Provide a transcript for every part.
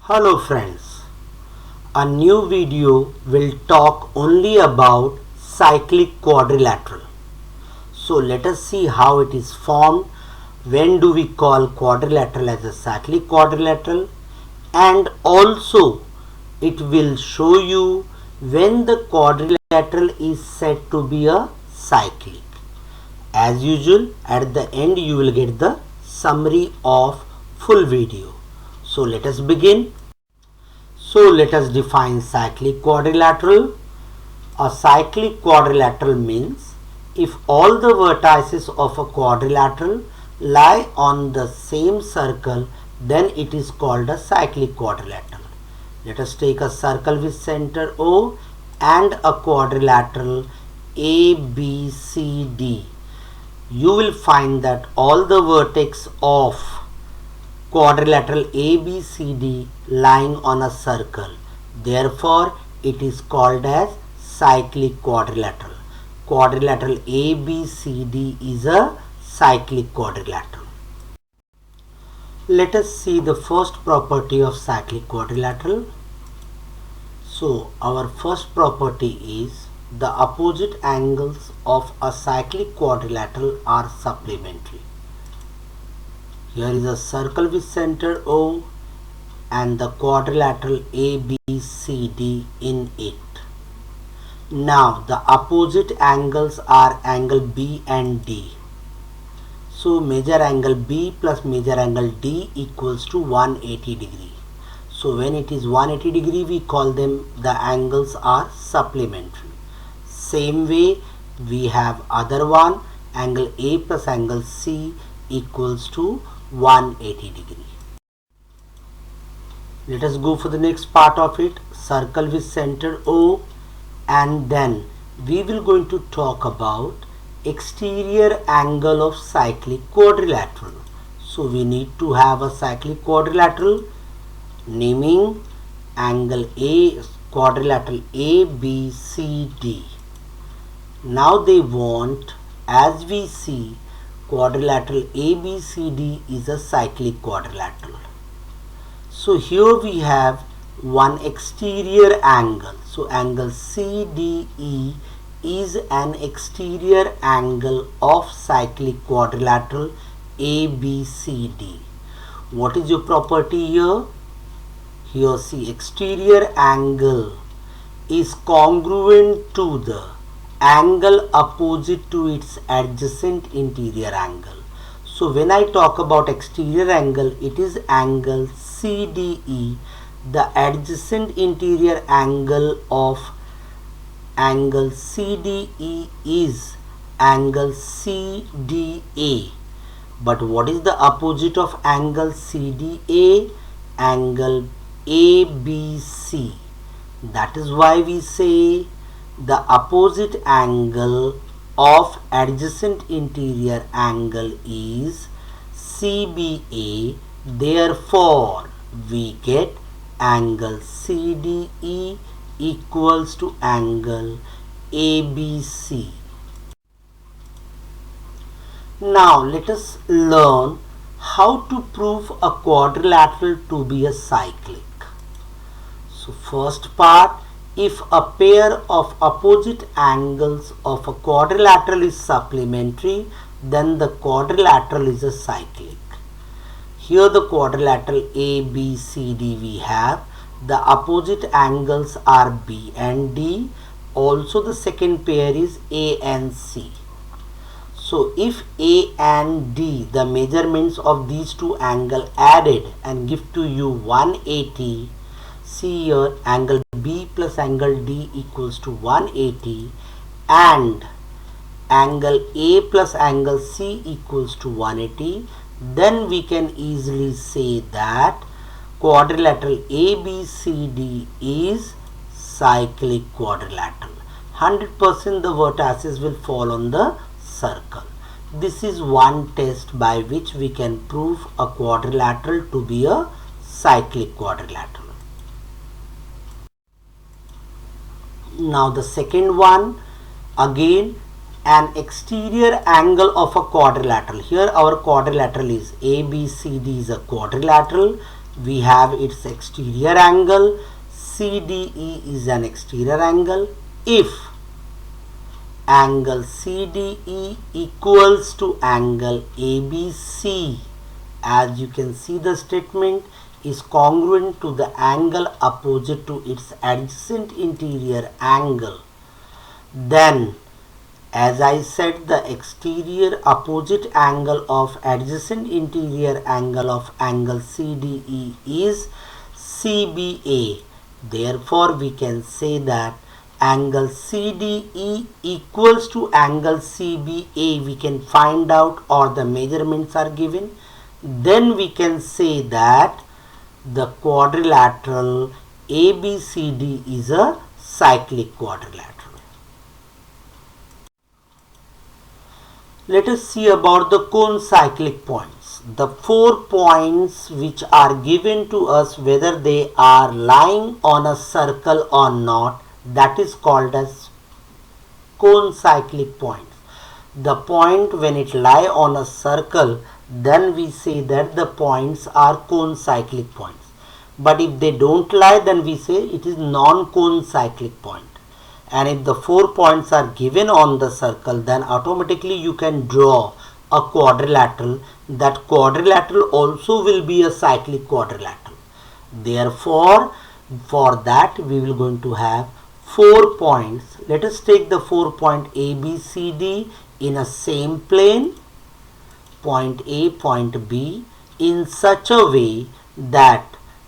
Hello friends, a new video will talk only about cyclic quadrilateral. So let us see how it is formed, when do we call quadrilateral as a cyclic quadrilateral, and also it will show you when the quadrilateral is said to be a cyclic. As usual, at the end you will get the summary of full video. So let us begin. So let us define cyclic quadrilateral. A cyclic quadrilateral means if all the vertices of a quadrilateral lie on the same circle, then it is called a cyclic quadrilateral. Let us take a circle with center O and a quadrilateral ABCD. You will find that all the vertex of quadrilateral ABCD lying on a circle. Therefore, it is called as cyclic quadrilateral. Quadrilateral ABCD is a cyclic quadrilateral. Let us see the first property of cyclic quadrilateral. So, our first property is the opposite angles of a cyclic quadrilateral are supplementary. Here is a circle with center O and the quadrilateral ABCD in it. Now the opposite angles are angle B and D. So major angle B plus major angle D equals to 180 degree. So when it is 180 degree, we call them the angles are supplementary. Same way we have other one, angle A plus angle C equals to 180 degree. Let us go for the next part of it, circle with center O, and then we will going to talk about exterior angle of cyclic quadrilateral. So we need to have a cyclic quadrilateral naming angle A, quadrilateral ABCD. Now they want, as we see, quadrilateral ABCD is a cyclic quadrilateral. So here we have one exterior angle. So angle CDE is an exterior angle of cyclic quadrilateral ABCD. What is your property here? Here see, exterior angle is congruent to the angle opposite to its adjacent interior angle. So when I talk about exterior angle, it is angle CDE. The adjacent interior angle of angle CDE is angle CDA. But what is the opposite of angle CDA? Angle ABC. That is why we say the opposite angle of adjacent interior angle is CBA. Therefore, we get angle CDE equals to angle ABC. Now let us learn how to prove a quadrilateral to be a cyclic. So first part, if a pair of opposite angles of a quadrilateral is supplementary, then the quadrilateral is a cyclic. Here the quadrilateral ABCD we have, the opposite angles are B and D. Also the second pair is A and C. So if A and D, the measurements of these two angles added and give to you 180, see here angle B plus angle D equals to 180 and angle A plus angle C equals to 180, then we can easily say that quadrilateral ABCD is cyclic quadrilateral. 100% the vertices will fall on the circle. This is one test by which we can prove a quadrilateral to be a cyclic quadrilateral. Now the second one, again an exterior angle of a quadrilateral. Here our quadrilateral is ABCD is a quadrilateral. we have its exterior angle. CDE is an exterior angle. If angle CDE equals to angle ABC, as you can see, the statement is congruent to the angle opposite to its adjacent interior angle, then, as I said, the exterior opposite angle of adjacent interior angle of angle CDE is CBA. Therefore, we can say that angle CDE equals to angle CBA. We can find out, or the measurements are given. Then we can say that the quadrilateral ABCD is a cyclic quadrilateral. Let us see about the cone cyclic points. The 4 points which are given to us, whether they are lying on a circle or not, that is called as cone cyclic points. The point when it lie on a circle, then we say that the points are cone cyclic points. But if they don't lie, then we say it is non-cone cyclic point. And if the 4 points are given on the circle, then automatically you can draw a quadrilateral. That quadrilateral also will be a cyclic quadrilateral. Therefore, for that we will going to have 4 points. Let us take the 4 point ABCD in a same plane, point A, point B, in such a way that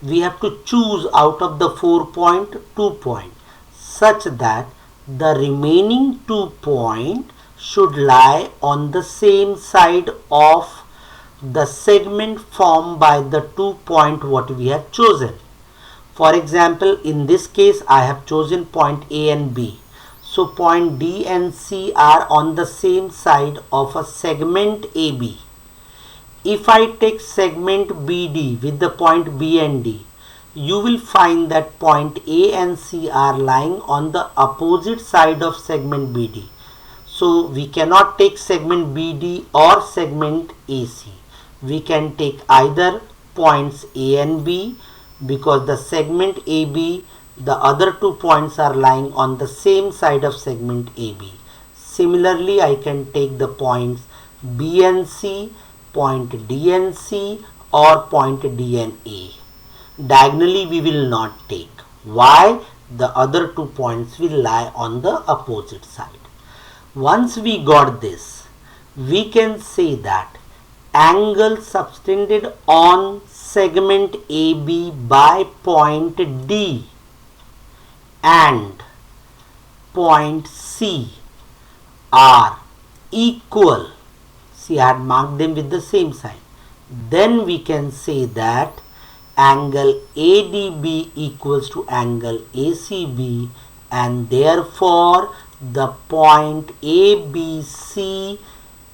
we have to choose out of the 4 point 2 point, such that the remaining 2 point should lie on the same side of the segment formed by the 2 point what we have chosen. For example, in this case I have chosen point A and B. So point D and C are on the same side of a segment AB. If I take segment BD with the point B and D, you will find that point A and C are lying on the opposite side of segment BD. So we cannot take segment BD or segment AC. We can take either points A and B, because the segment AB, the other 2 points are lying on the same side of segment AB. Similarly, I can take the points B and C, point D and C, or point D and A. Diagonally we will not take. Why? The other 2 points will lie on the opposite side. Once we got this, we can say that angle subtended on segment AB by point D and point C are equal. See, I had marked them with the same sign. Then we can say that angle ADB equals to angle ACB, and therefore the point ABC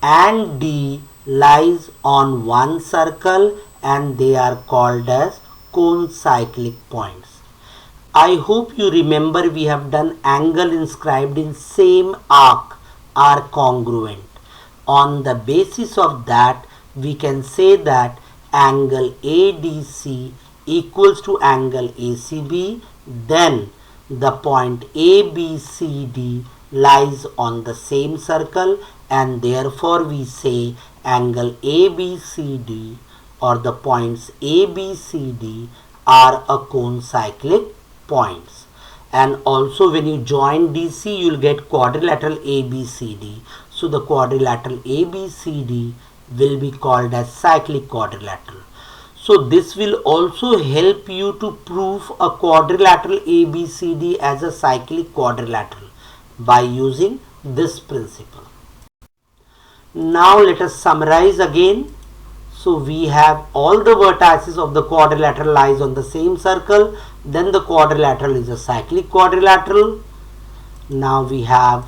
and D lies on one circle and they are called as cone cyclic points. I hope you remember we have done angle inscribed in same arc are congruent. On the basis of that, we can say that angle ADC equals to angle ACB, then the point ABCD lies on the same circle, and therefore we say angle ABCD or the points ABCD are a cone cyclic points. And also when you join DC, you will get quadrilateral ABCD. So the quadrilateral ABCD will be called as cyclic quadrilateral. So this will also help you to prove a quadrilateral ABCD as a cyclic quadrilateral by using this principle. Now let us summarize again. So we have all the vertices of the quadrilateral lies on the same circle. Then the quadrilateral is a cyclic quadrilateral. Now we have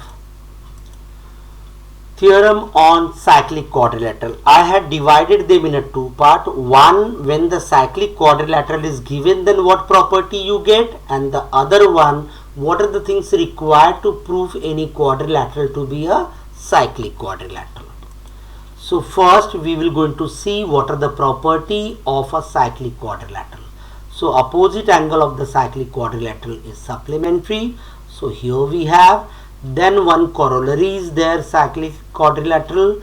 theorem on cyclic quadrilateral. I had divided them in a 2 part. One, when the cyclic quadrilateral is given, then what property you get, and the other one, what are the things required to prove any quadrilateral to be a cyclic quadrilateral. So first we will going to see what are the property of a cyclic quadrilateral. So opposite angle of the cyclic quadrilateral is supplementary. So here we have, then one corollary is there, cyclic quadrilateral,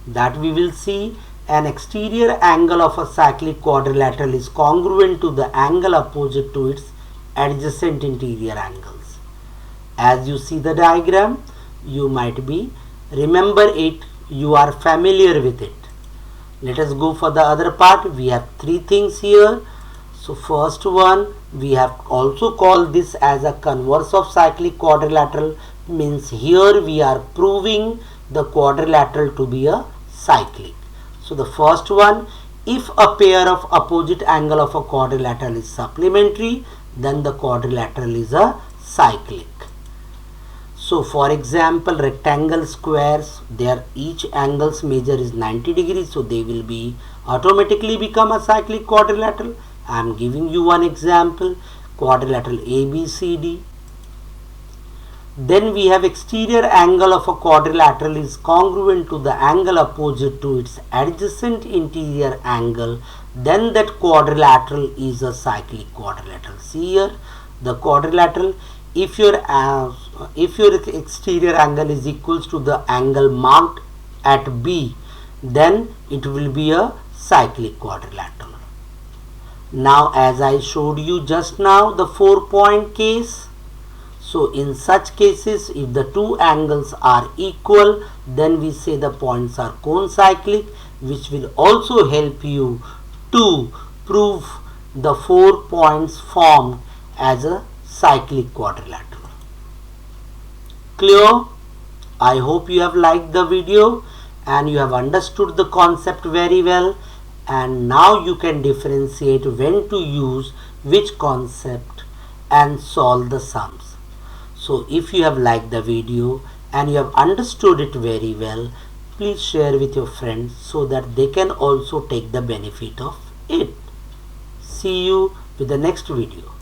that we will see. An exterior angle of a cyclic quadrilateral is congruent to the angle opposite to its adjacent interior angles. As you see the diagram, you might be remember it, you are familiar with it. Let us go for the other part. We have three things here. So first one, we have also called this as a converse of cyclic quadrilateral, means here we are proving the quadrilateral to be a cyclic. So the first one, if a pair of opposite angle of a quadrilateral is supplementary, then the quadrilateral is a cyclic. So for example, rectangle squares, their each angle's measure is 90 degrees, so they will be automatically become a cyclic quadrilateral. I am giving you one example, quadrilateral ABCD. Then we have exterior angle of a quadrilateral is congruent to the angle opposite to its adjacent interior angle, then that quadrilateral is a cyclic quadrilateral. See here, the quadrilateral, if your exterior angle is equals to the angle marked at B, then it will be a cyclic quadrilateral. Now as I showed you just now the 4-point case, so in such cases, if the two angles are equal, then we say the points are concyclic, which will also help you to prove the 4 points formed as a cyclic quadrilateral. Clear? I hope you have liked the video and you have understood the concept very well, and now you can differentiate when to use which concept and solve the sums. So if you have liked the video and you have understood it very well, please share with your friends so that they can also take the benefit of it. See you with the next video.